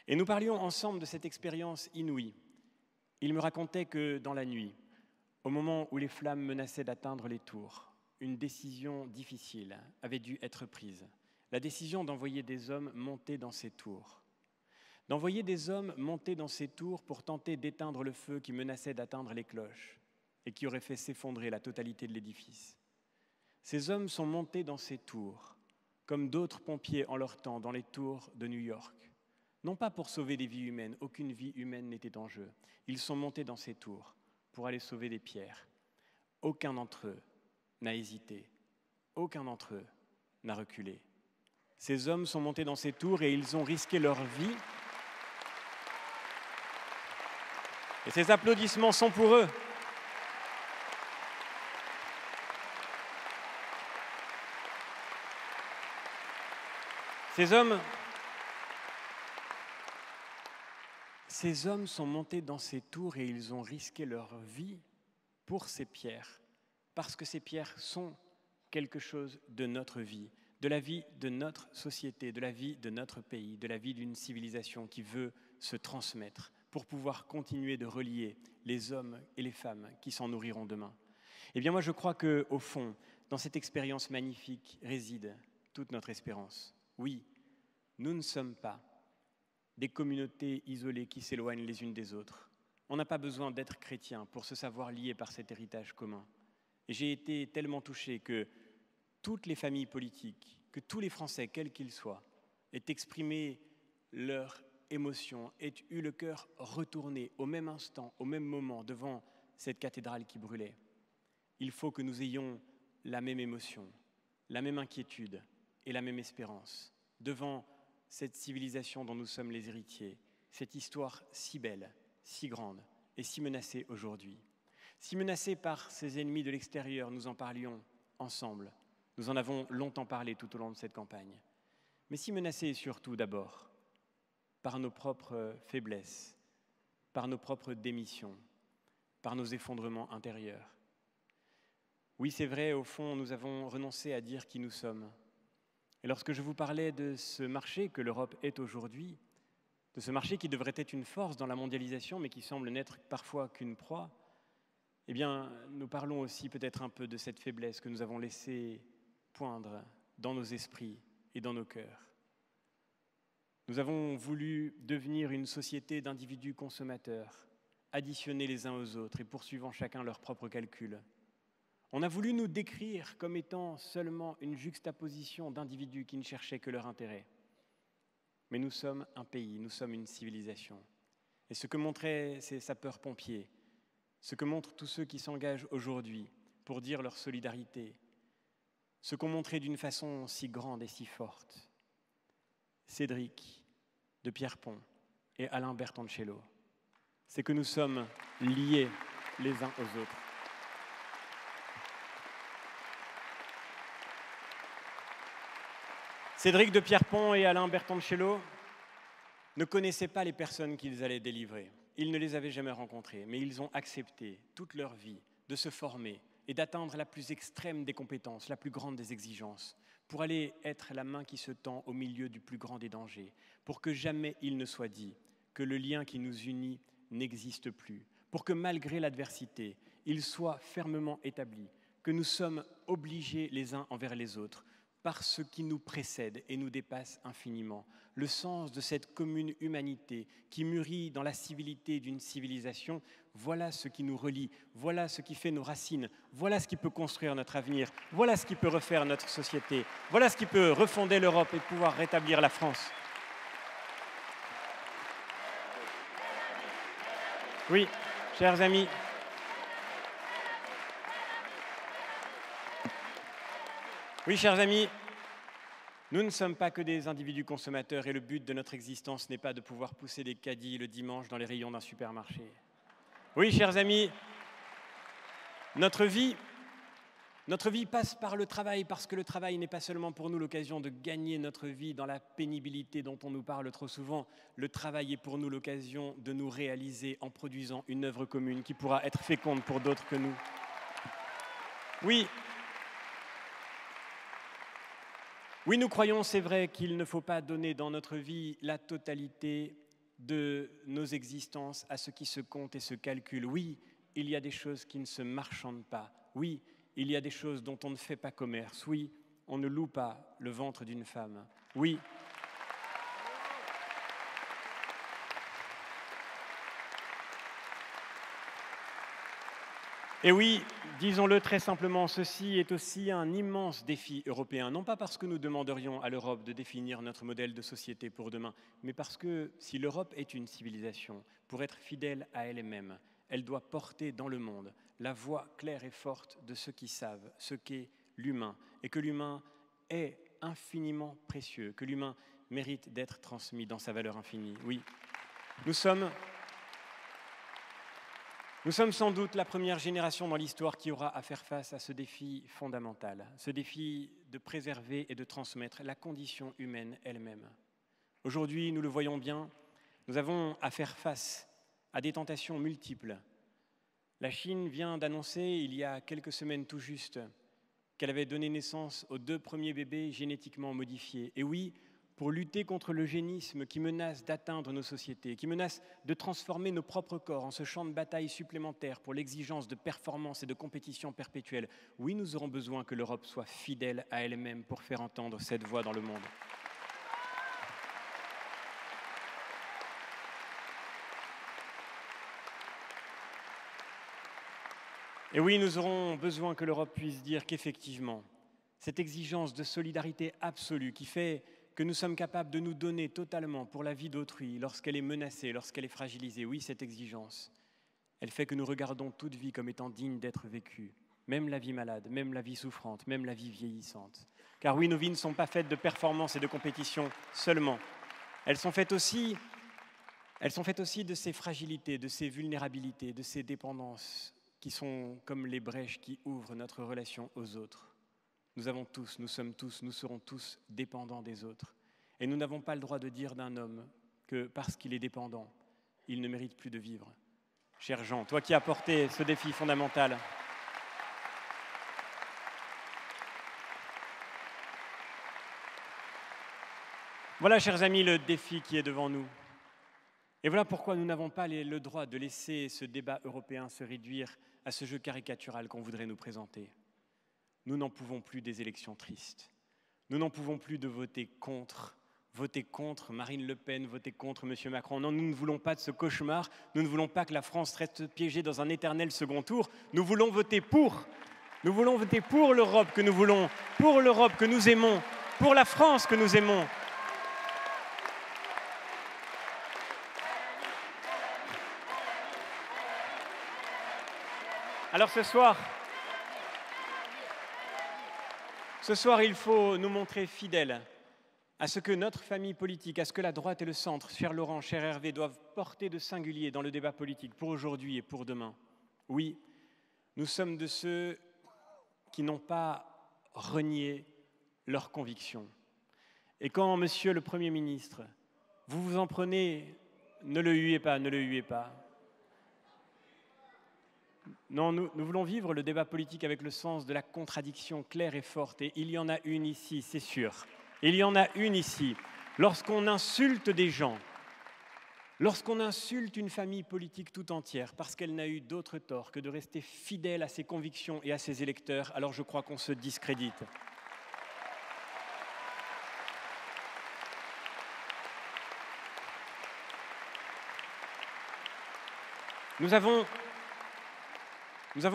Et nous parlions ensemble de cette expérience inouïe. Il me racontait que dans la nuit, au moment où les flammes menaçaient d'atteindre les tours, une décision difficile avait dû être prise. La décision d'envoyer des hommes monter dans ces tours. D'envoyer des hommes monter dans ces tours pour tenter d'éteindre le feu qui menaçait d'atteindre les cloches et qui aurait fait s'effondrer la totalité de l'édifice. Ces hommes sont montés dans ces tours, comme d'autres pompiers en leur temps dans les tours de New York. Non pas pour sauver des vies humaines, aucune vie humaine n'était en jeu. Ils sont montés dans ces tours pour aller sauver des pierres. Aucun d'entre eux n'a hésité, aucun d'entre eux n'a reculé. Ces hommes sont montés dans ces tours et ils ont risqué leur vie. Et ces applaudissements sont pour eux. Ces hommes sont montés dans ces tours et ils ont risqué leur vie pour ces pierres, parce que ces pierres sont quelque chose de notre vie, de la vie de notre société, de la vie de notre pays, de la vie d'une civilisation qui veut se transmettre pour pouvoir continuer de relier les hommes et les femmes qui s'en nourriront demain. Eh bien moi je crois qu'au fond, dans cette expérience magnifique réside toute notre espérance. Oui, nous ne sommes pas des communautés isolées qui s'éloignent les unes des autres. On n'a pas besoin d'être chrétien pour se savoir lié par cet héritage commun. Et j'ai été tellement touché que toutes les familles politiques, que tous les Français, quels qu'ils soient, aient exprimé leur émotion, aient eu le cœur retourné au même instant, au même moment, devant cette cathédrale qui brûlait. Il faut que nous ayons la même émotion, la même inquiétude et la même espérance devant cette civilisation dont nous sommes les héritiers, cette histoire si belle, si grande et si menacée aujourd'hui. Si menacée par ses ennemis de l'extérieur, nous en parlions ensemble. Nous en avons longtemps parlé tout au long de cette campagne. Mais si menacés surtout d'abord par nos propres faiblesses, par nos propres démissions, par nos effondrements intérieurs. Oui, c'est vrai, au fond, nous avons renoncé à dire qui nous sommes. Et lorsque je vous parlais de ce marché que l'Europe est aujourd'hui, de ce marché qui devrait être une force dans la mondialisation, mais qui semble n'être parfois qu'une proie, eh bien, nous parlons aussi peut-être un peu de cette faiblesse que nous avons laissée poindre dans nos esprits et dans nos cœurs. Nous avons voulu devenir une société d'individus consommateurs, additionnés les uns aux autres et poursuivant chacun leurs propres calculs. On a voulu nous décrire comme étant seulement une juxtaposition d'individus qui ne cherchaient que leur intérêt. Mais nous sommes un pays, nous sommes une civilisation. Et ce que montraient ces sapeurs-pompiers, ce que montrent tous ceux qui s'engagent aujourd'hui pour dire leur solidarité, ce qu'ont montré d'une façon si grande et si forte, Cédric de Pierrepont et Alain Bertoncello, c'est que nous sommes liés les uns aux autres. Cédric de Pierrepont et Alain Bertoncello ne connaissaient pas les personnes qu'ils allaient délivrer. Ils ne les avaient jamais rencontrées, mais ils ont accepté toute leur vie de se former et d'atteindre la plus extrême des compétences, la plus grande des exigences, pour aller être la main qui se tend au milieu du plus grand des dangers, pour que jamais il ne soit dit que le lien qui nous unit n'existe plus, pour que malgré l'adversité, il soit fermement établi que nous sommes obligés les uns envers les autres par ce qui nous précède et nous dépasse infiniment. Le sens de cette commune humanité qui mûrit dans la civilité d'une civilisation, voilà ce qui nous relie, voilà ce qui fait nos racines, voilà ce qui peut construire notre avenir, voilà ce qui peut refaire notre société, voilà ce qui peut refonder l'Europe et pouvoir rétablir la France. Oui, chers amis, nous ne sommes pas que des individus consommateurs et le but de notre existence n'est pas de pouvoir pousser des caddies le dimanche dans les rayons d'un supermarché. Oui, chers amis, notre vie passe par le travail parce que le travail n'est pas seulement pour nous l'occasion de gagner notre vie dans la pénibilité dont on nous parle trop souvent. Le travail est pour nous l'occasion de nous réaliser en produisant une œuvre commune qui pourra être féconde pour d'autres que nous. Oui, nous croyons, c'est vrai, qu'il ne faut pas donner dans notre vie la totalité de nos existences à ce qui se compte et se calcule. Oui, il y a des choses qui ne se marchandent pas. Oui, il y a des choses dont on ne fait pas commerce. Oui, on ne loue pas le ventre d'une femme. Oui. Et oui, disons-le très simplement, ceci est aussi un immense défi européen, non pas parce que nous demanderions à l'Europe de définir notre modèle de société pour demain, mais parce que si l'Europe est une civilisation, pour être fidèle à elle-même, elle doit porter dans le monde la voix claire et forte de ceux qui savent ce qu'est l'humain, et que l'humain est infiniment précieux, que l'humain mérite d'être transmis dans sa valeur infinie. Oui, nous sommes sans doute la première génération dans l'histoire qui aura à faire face à ce défi fondamental, ce défi de préserver et de transmettre la condition humaine elle-même. Aujourd'hui, nous le voyons bien, nous avons à faire face à des tentations multiples. La Chine vient d'annoncer, il y a quelques semaines tout juste, qu'elle avait donné naissance aux 2 premiers bébés génétiquement modifiés. Et oui, pour lutter contre l'eugénisme qui menace d'atteindre nos sociétés, qui menace de transformer nos propres corps en ce champ de bataille supplémentaire pour l'exigence de performance et de compétition perpétuelle. Oui, nous aurons besoin que l'Europe soit fidèle à elle-même pour faire entendre cette voix dans le monde. Et oui, nous aurons besoin que l'Europe puisse dire qu'effectivement, cette exigence de solidarité absolue qui fait que nous sommes capables de nous donner totalement pour la vie d'autrui lorsqu'elle est menacée, lorsqu'elle est fragilisée. Oui, cette exigence, elle fait que nous regardons toute vie comme étant digne d'être vécue, même la vie malade, même la vie souffrante, même la vie vieillissante. Car oui, nos vies ne sont pas faites de performance et de compétition seulement. Elles sont faites aussi de ces fragilités, de ces vulnérabilités, de ces dépendances qui sont comme les brèches qui ouvrent notre relation aux autres. nous sommes tous, nous serons tous dépendants des autres. Et nous n'avons pas le droit de dire d'un homme que parce qu'il est dépendant, il ne mérite plus de vivre. Cher Jean, toi qui as porté ce défi fondamental, voilà, chers amis, le défi qui est devant nous. Et voilà pourquoi nous n'avons pas le droit de laisser ce débat européen se réduire à ce jeu caricatural qu'on voudrait nous présenter. Nous n'en pouvons plus des élections tristes. Nous n'en pouvons plus de voter contre Marine Le Pen, voter contre M. Macron. Non, nous ne voulons pas de ce cauchemar. Nous ne voulons pas que la France reste piégée dans un éternel second tour. Nous voulons voter pour. Nous voulons voter pour l'Europe que nous voulons, pour l'Europe que nous aimons, pour la France que nous aimons. Alors ce soir, il faut nous montrer fidèles à ce que notre famille politique, à ce que la droite et le centre, cher Laurent, cher Hervé, doivent porter de singulier dans le débat politique pour aujourd'hui et pour demain. Oui, nous sommes de ceux qui n'ont pas renié leurs convictions. Et quand, Monsieur le Premier ministre, vous vous en prenez, ne le huez pas, ne le huez pas. Non, nous voulons vivre le débat politique avec le sens de la contradiction claire et forte. Et il y en a une ici, c'est sûr. Il y en a une ici. Lorsqu'on insulte des gens, lorsqu'on insulte une famille politique tout entière parce qu'elle n'a eu d'autre tort que de rester fidèle à ses convictions et à ses électeurs, alors je crois qu'on se discrédite. Nous avons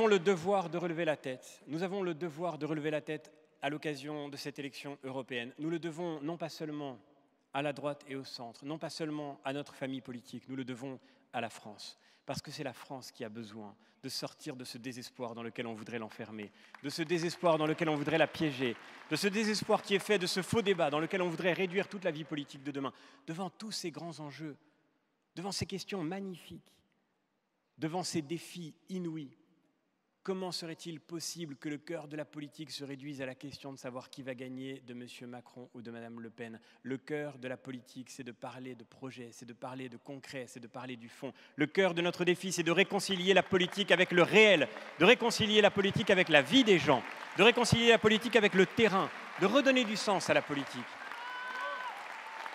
le devoir de relever la tête. Nous avons le devoir de relever la tête à l'occasion de cette élection européenne. Nous le devons non pas seulement à la droite et au centre, non pas seulement à notre famille politique, nous le devons à la France. Parce que c'est la France qui a besoin de sortir de ce désespoir dans lequel on voudrait l'enfermer, de ce désespoir dans lequel on voudrait la piéger, de ce désespoir qui est fait de ce faux débat dans lequel on voudrait réduire toute la vie politique de demain. Devant tous ces grands enjeux, devant ces questions magnifiques, devant ces défis inouïs, comment serait-il possible que le cœur de la politique se réduise à la question de savoir qui va gagner de M. Macron ou de Mme Le Pen? Le cœur de la politique, c'est de parler de projets, c'est de parler de concret, c'est de parler du fond. Le cœur de notre défi, c'est de réconcilier la politique avec le réel, de réconcilier la politique avec la vie des gens, de réconcilier la politique avec le terrain, de redonner du sens à la politique.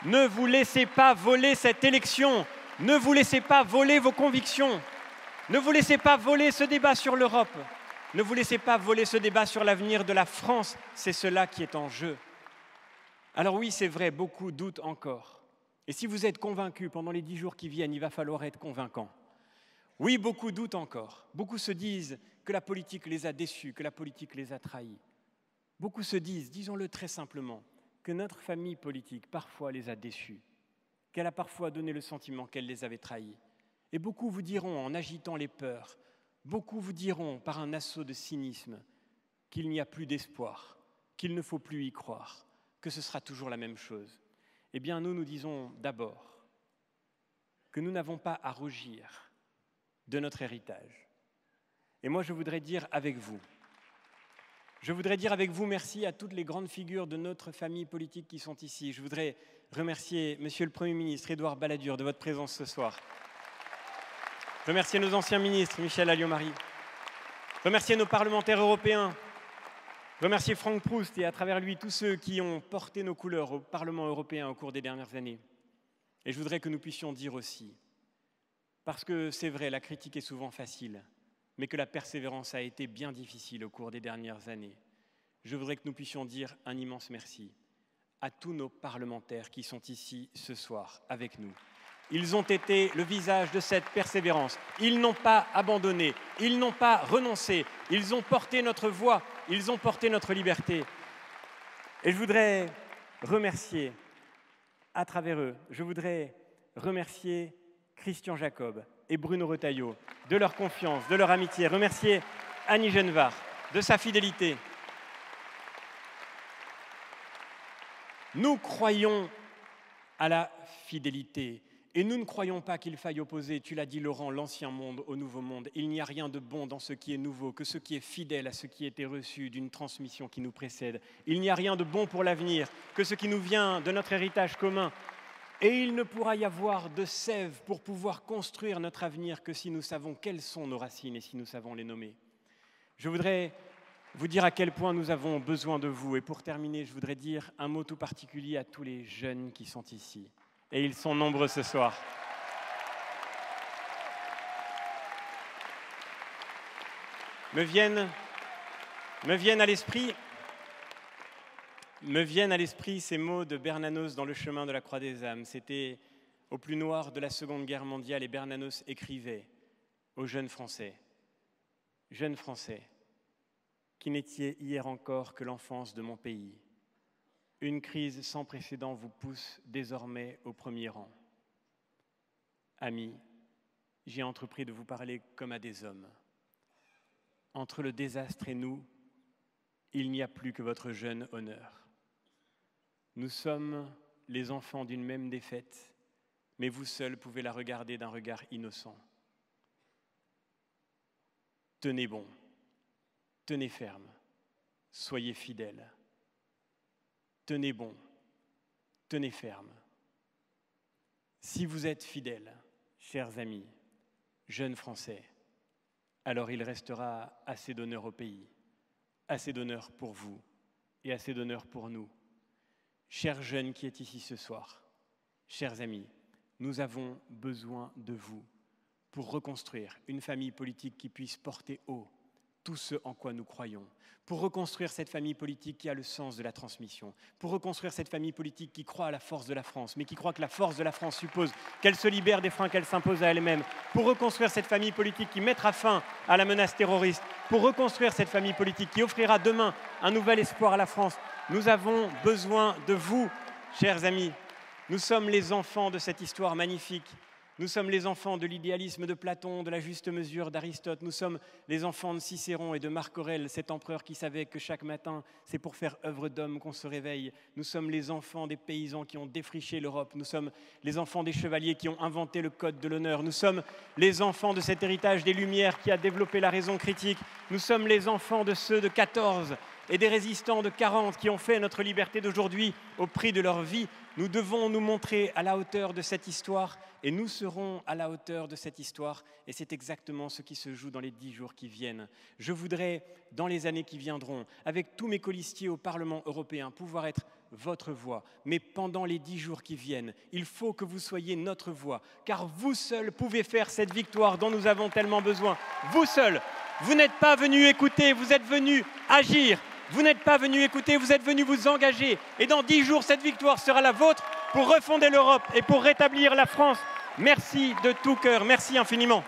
Ne vous laissez pas voler cette élection, ne vous laissez pas voler vos convictions. Ne vous laissez pas voler ce débat sur l'Europe. Ne vous laissez pas voler ce débat sur l'avenir de la France. C'est cela qui est en jeu. Alors oui, c'est vrai, beaucoup doutent encore. Et si vous êtes convaincus pendant les 10 jours qui viennent, il va falloir être convaincants. Oui, beaucoup doutent encore. Beaucoup se disent que la politique les a déçus, que la politique les a trahis. Beaucoup se disent, disons-le très simplement, que notre famille politique parfois les a déçus, qu'elle a parfois donné le sentiment qu'elle les avait trahis. Et beaucoup vous diront, en agitant les peurs, beaucoup vous diront, par un assaut de cynisme, qu'il n'y a plus d'espoir, qu'il ne faut plus y croire, que ce sera toujours la même chose. Eh bien, nous disons d'abord que nous n'avons pas à rougir de notre héritage. Et moi, je voudrais dire avec vous merci à toutes les grandes figures de notre famille politique qui sont ici. Je voudrais remercier Monsieur le Premier ministre Édouard Balladur de votre présence ce soir. Remercier nos anciens ministres, Michel Alliot-Marie. Remercier nos parlementaires européens. Remercier Franck Proust et à travers lui tous ceux qui ont porté nos couleurs au Parlement européen au cours des dernières années. Et je voudrais que nous puissions dire aussi, parce que c'est vrai, la critique est souvent facile, mais que la persévérance a été bien difficile au cours des dernières années. Je voudrais que nous puissions dire un immense merci à tous nos parlementaires qui sont ici ce soir avec nous. Ils ont été le visage de cette persévérance. Ils n'ont pas abandonné, ils n'ont pas renoncé, ils ont porté notre voix, ils ont porté notre liberté. Et je voudrais remercier, à travers eux, Christian Jacob et Bruno Retailleau de leur confiance, de leur amitié. Remercier Annie Genevard de sa fidélité. Nous croyons à la fidélité. Et nous ne croyons pas qu'il faille opposer, tu l'as dit Laurent, l'ancien monde au nouveau monde. Il n'y a rien de bon dans ce qui est nouveau, que ce qui est fidèle à ce qui a été reçu d'une transmission qui nous précède. Il n'y a rien de bon pour l'avenir, que ce qui nous vient de notre héritage commun. Et il ne pourra y avoir de sève pour pouvoir construire notre avenir que si nous savons quelles sont nos racines et si nous savons les nommer. Je voudrais vous dire à quel point nous avons besoin de vous. Et pour terminer, je voudrais dire un mot tout particulier à tous les jeunes qui sont ici. Et ils sont nombreux ce soir. Me viennent à l'esprit ces mots de Bernanos dans Le chemin de la croix des âmes. C'était au plus noir de la Seconde Guerre mondiale et Bernanos écrivait aux jeunes Français, qui n'étiez hier encore que l'enfance de mon pays. Une crise sans précédent vous pousse désormais au premier rang. Amis, j'ai entrepris de vous parler comme à des hommes. Entre le désastre et nous, il n'y a plus que votre jeune honneur. Nous sommes les enfants d'une même défaite, mais vous seuls pouvez la regarder d'un regard innocent. Tenez bon, tenez ferme, soyez fidèles. Tenez bon, tenez ferme. Si vous êtes fidèles, chers amis, jeunes Français, alors il restera assez d'honneur au pays, assez d'honneur pour vous et assez d'honneur pour nous. Chers jeunes qui êtes ici ce soir, chers amis, nous avons besoin de vous pour reconstruire une famille politique qui puisse porter haut tout ce en quoi nous croyons, pour reconstruire cette famille politique qui a le sens de la transmission, pour reconstruire cette famille politique qui croit à la force de la France, mais qui croit que la force de la France suppose qu'elle se libère des freins qu'elle s'impose à elle-même, pour reconstruire cette famille politique qui mettra fin à la menace terroriste, pour reconstruire cette famille politique qui offrira demain un nouvel espoir à la France. Nous avons besoin de vous, chers amis. Nous sommes les enfants de cette histoire magnifique. Nous sommes les enfants de l'idéalisme de Platon, de la juste mesure d'Aristote. Nous sommes les enfants de Cicéron et de Marc Aurèle, cet empereur qui savait que chaque matin, c'est pour faire œuvre d'homme qu'on se réveille. Nous sommes les enfants des paysans qui ont défriché l'Europe. Nous sommes les enfants des chevaliers qui ont inventé le code de l'honneur. Nous sommes les enfants de cet héritage des Lumières qui a développé la raison critique. Nous sommes les enfants de ceux de 14 et des résistants de 40 qui ont fait notre liberté d'aujourd'hui au prix de leur vie. Nous devons nous montrer à la hauteur de cette histoire et nous serons à la hauteur de cette histoire et c'est exactement ce qui se joue dans les 10 jours qui viennent. Je voudrais, dans les années qui viendront, avec tous mes colistiers au Parlement européen, pouvoir être votre voix. Mais pendant les 10 jours qui viennent, il faut que vous soyez notre voix, car vous seuls pouvez faire cette victoire dont nous avons tellement besoin. Vous seuls, vous n'êtes pas venus écouter, vous êtes venus agir. Vous n'êtes pas venus écouter, vous êtes venus vous engager. Et dans 10 jours, cette victoire sera la vôtre pour refonder l'Europe et pour rétablir la France. Merci de tout cœur, merci infiniment.